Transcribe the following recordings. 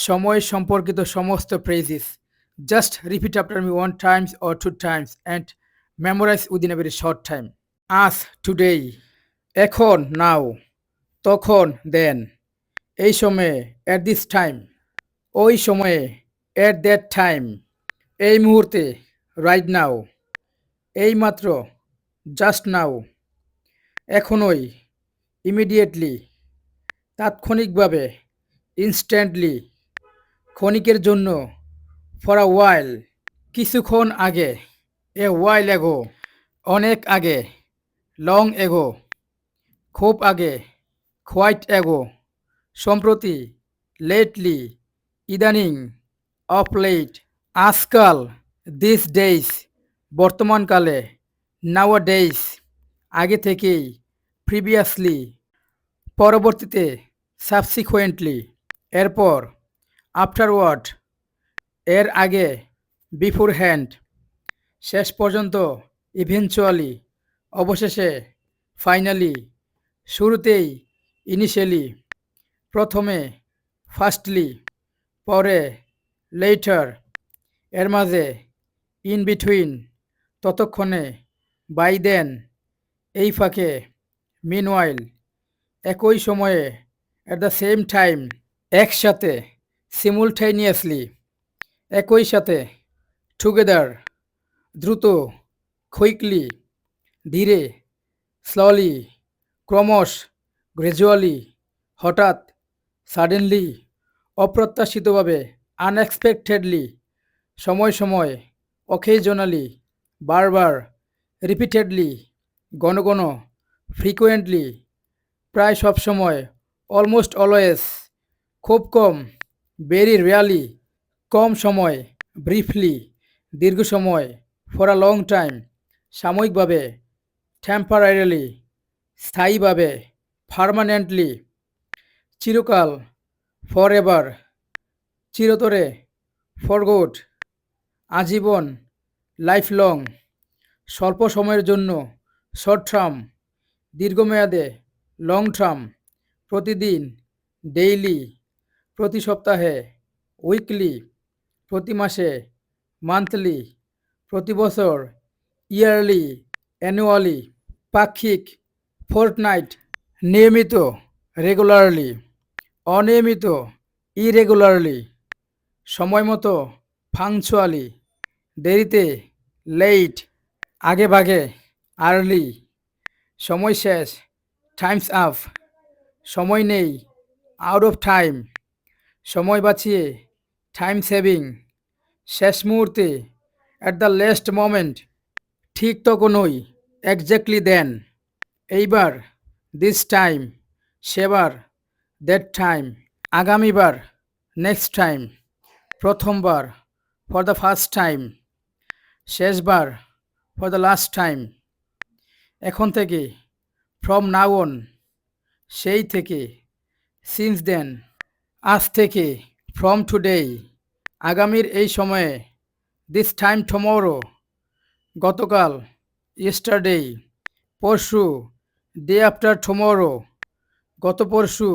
সময় সম্পর্কিত সমস্ত phrases. Just repeat after me one times or two times and memorize within a very short time. আজ, today, এখন, now, তখন, then, এই সময়ে, at this time, ওই সময়ে, at that time, এই মুহূর্তে, right now, এইমাত্র, just now, এখনই, immediately, তাৎক্ষণিকভাবে, instantly, ক্ষণিকের জন্য, for a while, কিছুক্ষণ আগে, a while ago, অনেক আগে, long ago, খুব আগে, quite ago, সম্প্রতি, lately, ইদানিং, of late, আজকাল, these days, বর্তমানকালে, nowadays, আগে থেকেই, previously, পরবর্তীতে, subsequently, এরপর, afterward, এর আগে, beforehand, শেষ পর্যন্ত, eventually, অবশেষে, ফাইনালি, শুরুতেই, ইনিশিয়ালি, প্রথমে, ফার্স্টলি, পরে, লেটার, এর মাঝে, ইন বিটুইন, ততক্ষণে, বাই দেন, এই ফাঁকে, মিনওয়াইল, একই সময়ে, অ্যাট দ্য সেম টাইম, একসাথে, সিমুলটেনিয়াসলি, একই সাথে, টুগেদার, দ্রুত, কুইকলি, ধীরে, স্লোলি, ক্রমশ, গ্র্যাজুয়ালি, হঠাৎ, সাডেনলি, অপ্রত্যাশিতভাবে, আনএক্সপেক্টেডলি, সময় সময়, অকেজনালি, বারবার, রিপিটেডলি, ঘন ঘন, ফ্রিকুয়েন্টলি, প্রায় সবসময়, অলমোস্ট অলওয়েজ, খুব কম, ভেরি রেয়ারলি, কম সময়, ব্রিফলি, দীর্ঘ সময়, ফর আ লং টাইম, সাময়িকভাবে, টেম্পারারিলি, স্থায়ীভাবে, পার্মানেন্টলি, চিরকাল, ফর এভার, চিরতরে, ফর গুড, আজীবন, লাইফ লং, স্বল্প সময়ের জন্য, শর্ট টার্ম, দীর্ঘমেয়াদে, লং টার্ম, প্রতিদিন, ডেইলি, প্রতি সপ্তাহে, উইকলি, প্রতি মাসে, মান্থলি, প্রতি বছর, ইয়ারলি, অ্যানুয়ালি, পাক্ষিক, ফোর্টনাইট, নিয়মিত, রেগুলারলি, অনিয়মিত, ইরেগুলারলি, সময়মতো, পাংচুয়ালি, দেরিতে, লেট, আগেভাগে, আর্লি, সময় শেষ, টাইমস আপ, সময় নেই, আউট অফ টাইম, সময় বাঁচিয়ে, টাইম সেভিং, শেষ মুহূর্তে, অ্যাট দ্য লাস্ট মোমেন্ট, ঠিক তখনই, এক্স্যাক্টলি দেন, এইবার, দিস টাইম, সেবার, দ্যাট টাইম, আগামীবার, নেক্সট টাইম, প্রথমবার, ফর দ্য ফার্স্ট টাইম, শেষবার, ফর দ্য লাস্ট টাইম, এখন থেকে, ফ্রম নাও অন, সেই থেকে, সিন্স দেন, আজ থেকে, ফ্রম টুডে, আগামীর এই সময়ে, দিস টাইম টুমরো, গতকাল, ইয়েস্টারডে, পরশু, ডে আফটার টুমরো, গত পরশু,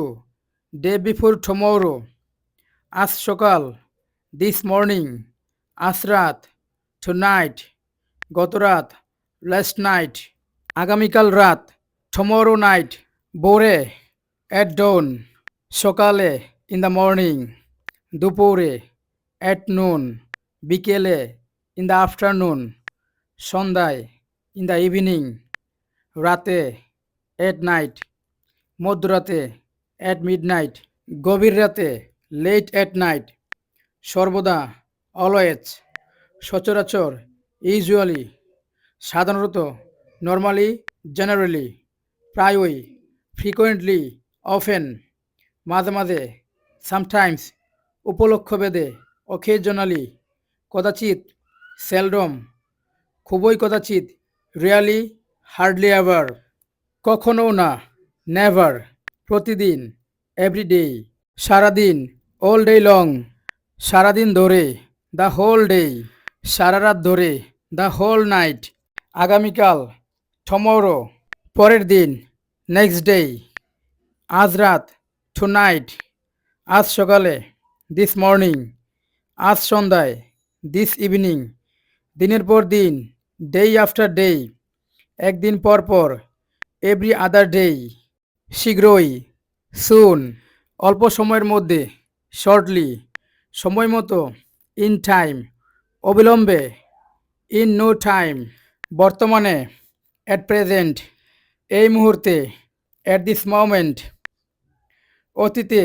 ডে বিফোর টুমরো, আজ সকাল, দিস মর্নিং, আজ রাত, টুনাইট, গত রাত, লাস্ট নাইট, আগামীকাল রাত, টুমরো নাইট, ভোরে, অ্যাট ডন, সকালে, ইন দ্য মর্নিং, দুপুরে, অ্যাট নুন, বিকেলে, ইন দ্য আফটারনুন, সন্ধ্যায়, ইন দ্য ইভিনিং, রাতে, অ্যাট নাইট, মধ্যরাতে, অ্যাট মিডনাইট, গভীর রাতে, লেট অ্যাট নাইট, সর্বদা, অলওয়েজ, সচরাচর, ইউজুয়ালি, সাধারণত, নর্মালি, জেনারেলি, প্রায়ই, ফ্রিকোয়েন্টলি, অফেন, মাঝে মাঝে, সামটাইমস, উপলক্ষভেদে, অকেজনালি, কদাচিৎ, সেলডম, খুবই কদাচিৎ, রিয়ালি, হার্ডলি এভার, কখনও না, নেভার, প্রতিদিন, এভরিডে, সারাদিন, অল ডে লং, সারাদিন ধরে, দ্য হোল ডে, সারা রাত ধরে, দ্য হোল নাইট, আগামীকাল, টুমরো, পরের দিন, নেক্সট ডে, আজ রাত, টুনাইট, আজ সকালে, দিস মর্নিং, আজ সন্ধ্যায়, দিস ইভিনিং, দিনের পর দিন, ডে আফটার ডে, একদিন পর পর, এভরি আদার ডে, শীঘ্রই, সুন, অল্প সময়ের মধ্যে, শর্টলি, সময় মতো, ইন টাইম, অবিলম্বে, ইন নো টাইম, বর্তমানে, অ্যাট প্রেজেন্ট, এই মুহূর্তে, অ্যাট দিস মোমেন্ট, অতীতে,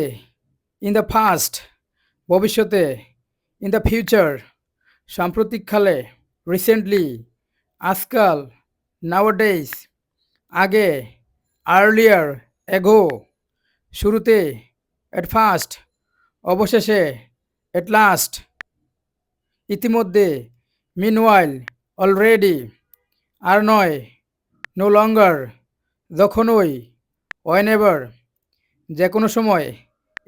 ইন দ্য পাস্ট, ভবিষ্যতে, ইন দ্য ফিউচার, সাম্প্রতিককালে, রিসেন্টলি, আজকাল, নাওয়াডেজ, আগে, আর্লিয়ার, এগো, শুরুতে, এট ফার্স্ট, অবশেষে, এট লাস্ট, ইতিমধ্যে, মিনওয়াইল, অলরেডি, আর নয়, নো লঙ্গার, যখনই, ওয়েনেভার, যে কোনো সময়,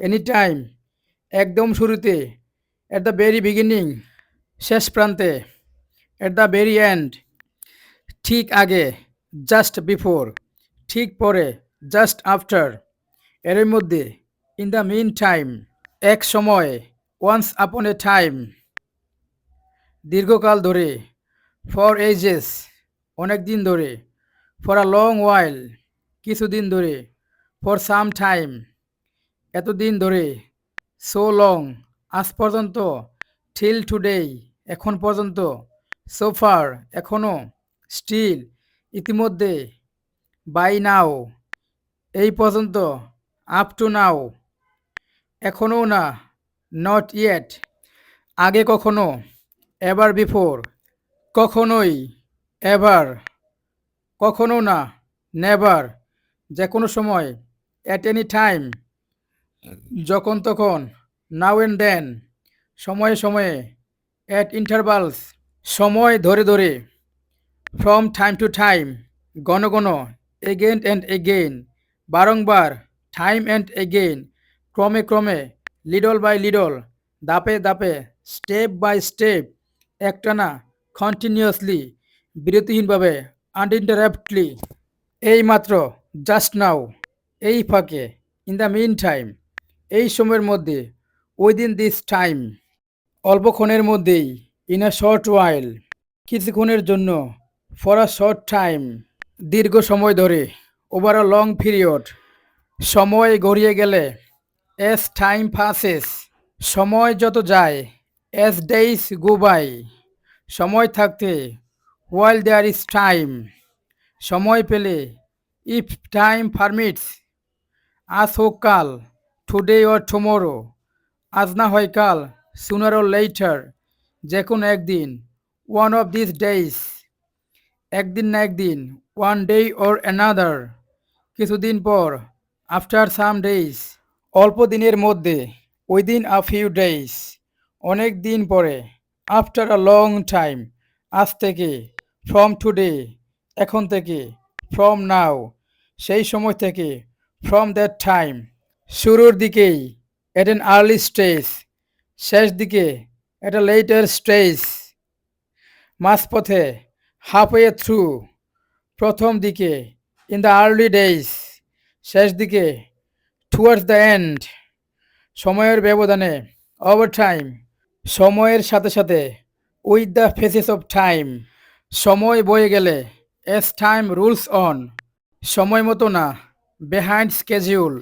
এনি টাইম, একদম শুরুতে, এট দ্য ভেরি বিগিনিং, শেষ প্রান্তে, এট দ্য ভেরি এন্ড, ঠিক আগে, জাস্ট বিফোর, ঠিক পরে, জাস্ট আফটার, এর মধ্যে, ইন দ্য মিন টাইম, এক সময়, ওয়ান্স আপন এ টাইম, দীর্ঘকাল ধরে, ফর এজেস, অনেক দিন ধরে, ফর আ লং ওয়াইল, কিছুদিন ধরে, ফর সাম টাইম, এতদিন ধরে, সো লং, আজ পর্যন্ত, টিল টুডে, এখন পর্যন্ত, সো ফার, এখনো, স্টিল, ইতিমধ্যে, বাই নাও, এই পর্যন্ত, আপ টু নাও, এখনও না, নট ইয়েট, আগে কখনো, এভার বিফোর, কখনোই, এভার, কখনো না, নেভার, যে কোনো সময়, অ্যাট এনি টাইম, যখন তখন, নাও অ্যান্ড দেন, সময়ে সময়ে, অ্যাট ইন্টারভালস, সময় ধরে ধরে, ফ্রম টাইম টু টাইম, ঘন ঘন, এগেন অ্যান্ড এগেইন, বারংবার, টাইম অ্যান্ড এগেইন, ক্রমে ক্রমে, লিডল বাই লিডল, ধাপে ধাপে, স্টেপ বাই স্টেপ, একটানা, কন্টিনিউয়াসলি, বিরতিহীনভাবে, আনইন্টারাপ্টলি, এই মাত্র, জাস্ট নাও, এই ফাঁকে, ইন দ্য মিন টাইম, এই সময়ের মধ্যে, উইদিন দিস টাইম, অল্পক্ষণের মধ্যেই, ইন আ শর্ট ওয়াইল, কিছুক্ষণের জন্য, ফর আ শর্ট টাইম, দীর্ঘ সময় ধরে, ওভার আ লং পিরিয়ড, সময় গড়িয়ে গেলে, এস টাইম পাসেস, সময় যত যায়, এস ডেইস গো বাই, সময় থাকতে, ওয়াইল দেয়ার ইজ টাইম, সময় পেলে, ইফ টাইম পারমিটস, আজ হোক কাল, টুডে অর টুমোরো, আজ না হয় কাল, সুনার অর লেটার, যে কোনো একদিন, ওয়ান অফ দিস ডেইস, একদিন না একদিন, ওয়ান ডে অর অ্যানাদার, কিছুদিন পর, আফটার সাম ডেইস, অল্প দিনের মধ্যে, উইদিন আ ফিউ ডেইস, অনেক দিন পরে, আফটার আ লং টাইম, আজ থেকে, ফ্রম টুডে, এখন থেকে, ফ্রম নাও, সেই সময় থেকে, ফ্রম দ্যাট টাইম, শুরুর দিকেই, এট অ্যান আর্লি স্টেজ, শেষ দিকে, এট আ লেটার স্টেজ, মাঝপথে, হাফওয়ে থ্রু, প্রথম দিকে, ইন দ্য আর্লি ডেইজ, শেষ দিকে, টুয়ার্ডস দ্য এন্ড, সময়ের ব্যবধানে, ওভার টাইম, সময়ের সাথে সাথে, with the faces of time, সময় বয়ে গেলে, এস টাইম রুলস অন, সময় মতো না, বিহাইন্ড স্কেজিউল,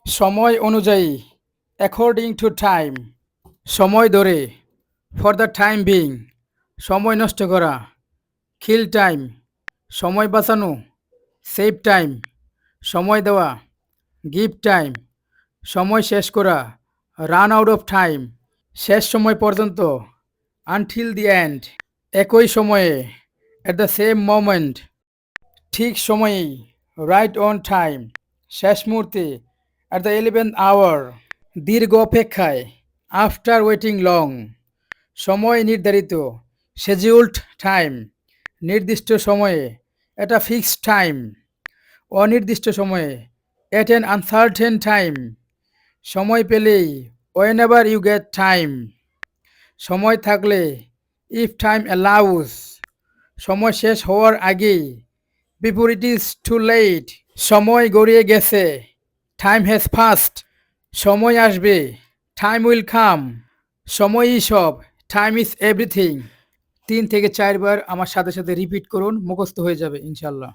সময় অনুযায়ী, অ্যাকর্ডিং টু টাইম, সময় ধরে, ফর দ্য টাইম বিং, সময় নষ্ট করা, কিল টাইম, সময় বাঁচানো, সেভ টাইম, সময় দেওয়া, গিভ টাইম, সময় শেষ করা, রান আউট অফ টাইম, শেষ সময় পর্যন্ত, আনটিল দি এন্ড, একই সময়ে, অ্যাট দ্য সেম মোমেন্ট, ঠিক সময়েই, রাইট অন টাইম, শেষ মুহূর্তে, অ্যাট দ্য 11th আওয়ার, দীর্ঘ অপেক্ষায়, আফটার ওয়েটিং লং, সময় নির্ধারিত, শিডিউলড টাইম, নির্দিষ্ট সময়ে, এটা ফিক্সড টাইম, অনির্দিষ্ট সময়ে, এট অ্যান আনসার্টেন টাইম, সময় পেলেই, ওয়েনেভার ইউ গেট টাইম, সময় থাকলে, ইফ টাইম অ্যালাউস, সময় শেষ হওয়ার আগেই, before it is too late, সময় গড়িয়ে গেছে, টাইম হ্যাজ পাস্ট, সময় আসবে, টাইম উইল কাম, সময়ই সব, টাইম ইজ এভরিথিং। ৩ থেকে ৪ বার আমার সাথে, সাথে রিপিট করুন, মুখস্থ হয়ে যাবে ইনশাআল্লাহ।